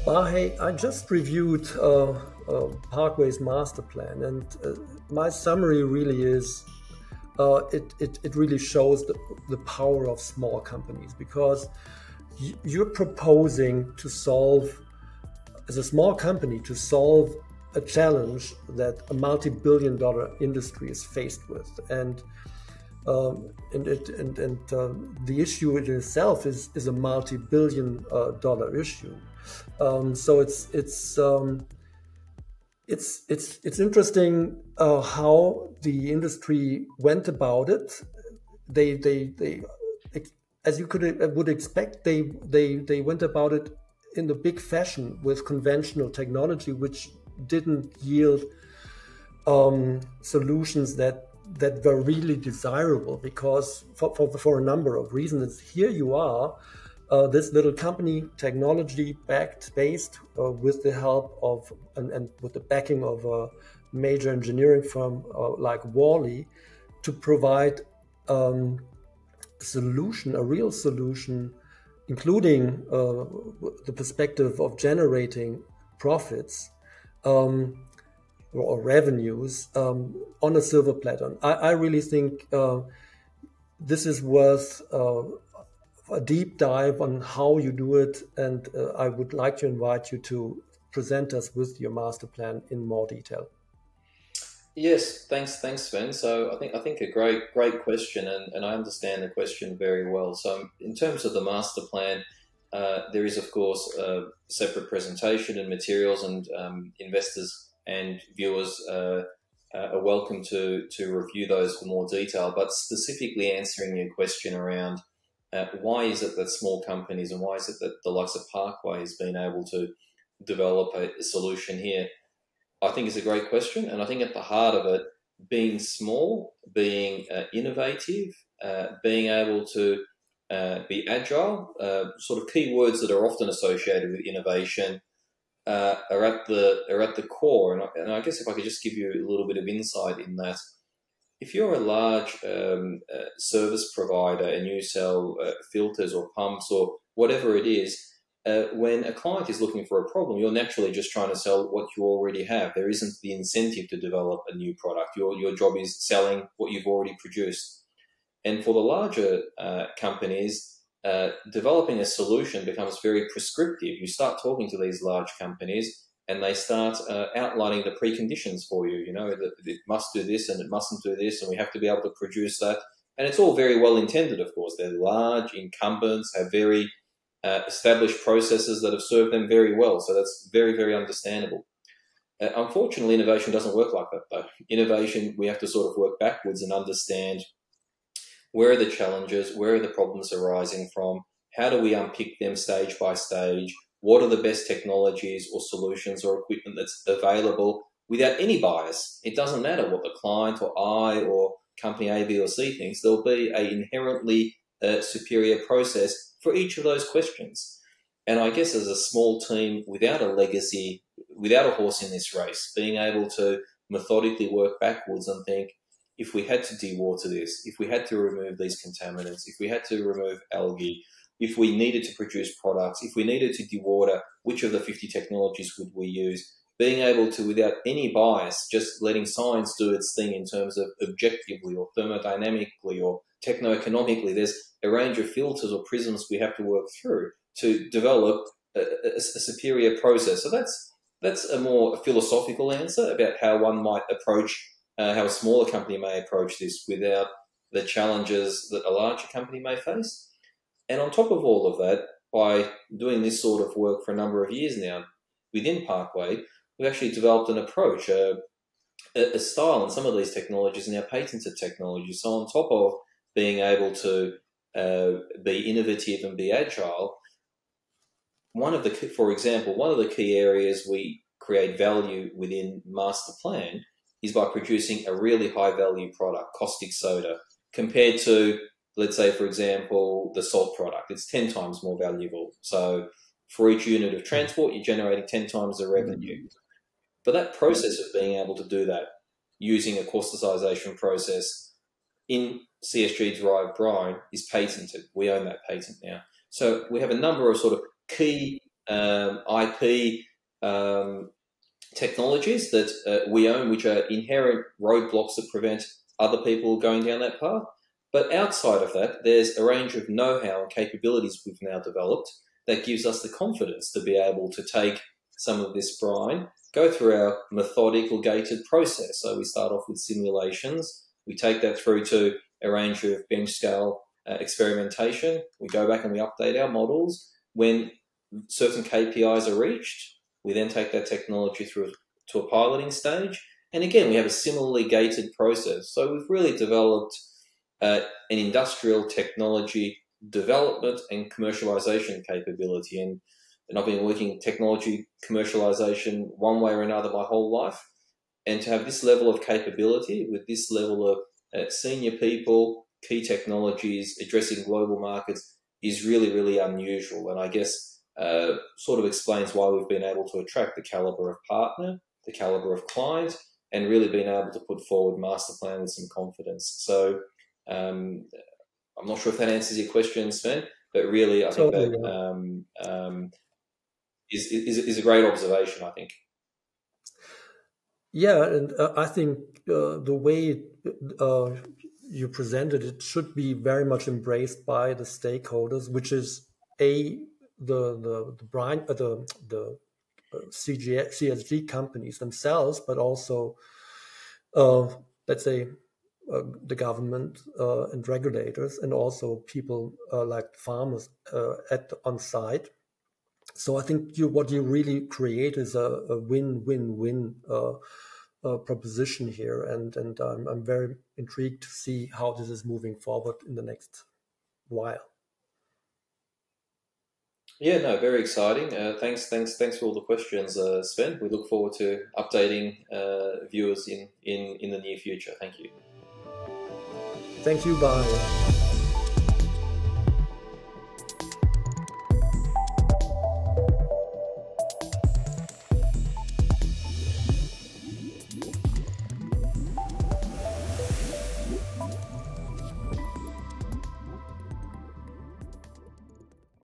Bahay, I just reviewed Parkway's master plan, and my summary really is it really shows the power of small companies, because you're proposing to solve, as a small company, to solve a challenge that a multi-billion-dollar industry is faced with, and the issue in itself is a multi-billion-dollar issue. So it's interesting how the industry went about it. They as you would expect, they went about it in the big fashion with conventional technology, which didn't yield solutions that were really desirable, because for a number of reasons. Here you are, this little company, technology based with the help of and with the backing of a major engineering firm like Worley, to provide a solution, a real solution, including the perspective of generating profits or revenues on a silver platter. I really think this is worth a deep dive on how you do it, and I would like to invite you to present us with your master plan in more detail. Yes, thanks, Sven. So I think a great question, and I understand the question very well. So in terms of the master plan, there is of course a separate presentation and materials, and investors and viewers are welcome to review those for more detail. But specifically answering your question around why is it that small companies, and why is it that the likes of Parkway has been able to develop a solution here, I think is a great question. And I think at the heart of it, being small, being innovative, being able to be agile, sort of key words that are often associated with innovation, are at the core. And I guess if I could just give you a little bit of insight in that, if you're a large service provider and you sell filters or pumps or whatever it is, when a client is looking for a problem, you're naturally just trying to sell what you already have. There isn't the incentive to develop a new product. Your job is selling what you've already produced. And for the larger companies, developing a solution becomes very prescriptive. You start talking to these large companies, and they start outlining the preconditions for you. You know, that it must do this and it mustn't do this, and we have to be able to produce that. And it's all very well intended, of course. They're large incumbents, have very established processes that have served them very well. So that's very, very understandable. Unfortunately, innovation doesn't work like that, though. Innovation, we have to sort of work backwards and understand where are the challenges, where are the problems arising from, how do we unpick them stage by stage, what are the best technologies or solutions or equipment that's available without any bias. It doesn't matter what the client or I or company A, B or C thinks. There'll be an inherently superior process for each of those questions. And I guess as a small team without a legacy, without a horse in this race, being able to methodically work backwards and think, if we had to dewater this, if we had to remove these contaminants, if we had to remove algae, if we needed to produce products, if we needed to dewater, which of the 50 technologies would we use? Being able to, without any bias, just letting science do its thing in terms of objectively or thermodynamically or techno-economically, there's a range of filters or prisms we have to work through to develop a superior process. So that's a more philosophical answer about how one might approach, how a smaller company may approach this without the challenges that a larger company may face. And on top of all of that, by doing this sort of work for a number of years now within Parkway, we've actually developed an approach, a style, and some of these technologies are now patented technologies. So on top of being able to be innovative and be agile, for example, one of the key areas we create value within Master Plan is by producing a really high value product, caustic soda, compared to, let's say, for example, the salt product. It's 10 times more valuable. So for each unit of transport, you're generating 10 times the revenue. But that process of being able to do that using a causticization process in CSG-derived brine is patented. We own that patent now. So we have a number of sort of key IP technologies that we own, which are inherent roadblocks that prevent other people going down that path. But outside of that, there's a range of know-how and capabilities we've now developed that gives us the confidence to be able to take some of this brine, go through our methodical gated process. So we start off with simulations, we take that through to a range of bench scale experimentation, we go back and we update our models. When certain KPIs are reached, we then take that technology through to a piloting stage. And again, we have a similarly gated process. So we've really developed an industrial technology development and commercialization capability. And I've been working technology commercialization one way or another my whole life. And to have this level of capability with this level of senior people, key technologies, addressing global markets is really, really unusual. And I guess sort of explains why we've been able to attract the caliber of partner, the caliber of client, and really been able to put forward master plan with some confidence. So I'm not sure if that answers your question, Sven, but really I think that is a great observation, I think. Yeah, and I think the way you presented it should be very much embraced by the stakeholders, which is the CSG companies themselves, but also let's say the government and regulators, and also people like farmers on site. So I think what you really create is a win-win-win proposition here, and I'm very intrigued to see how this is moving forward in the next while. Yeah, no, very exciting. Thanks for all the questions, Sven. We look forward to updating viewers in the near future. Thank you. Thank you. Bye.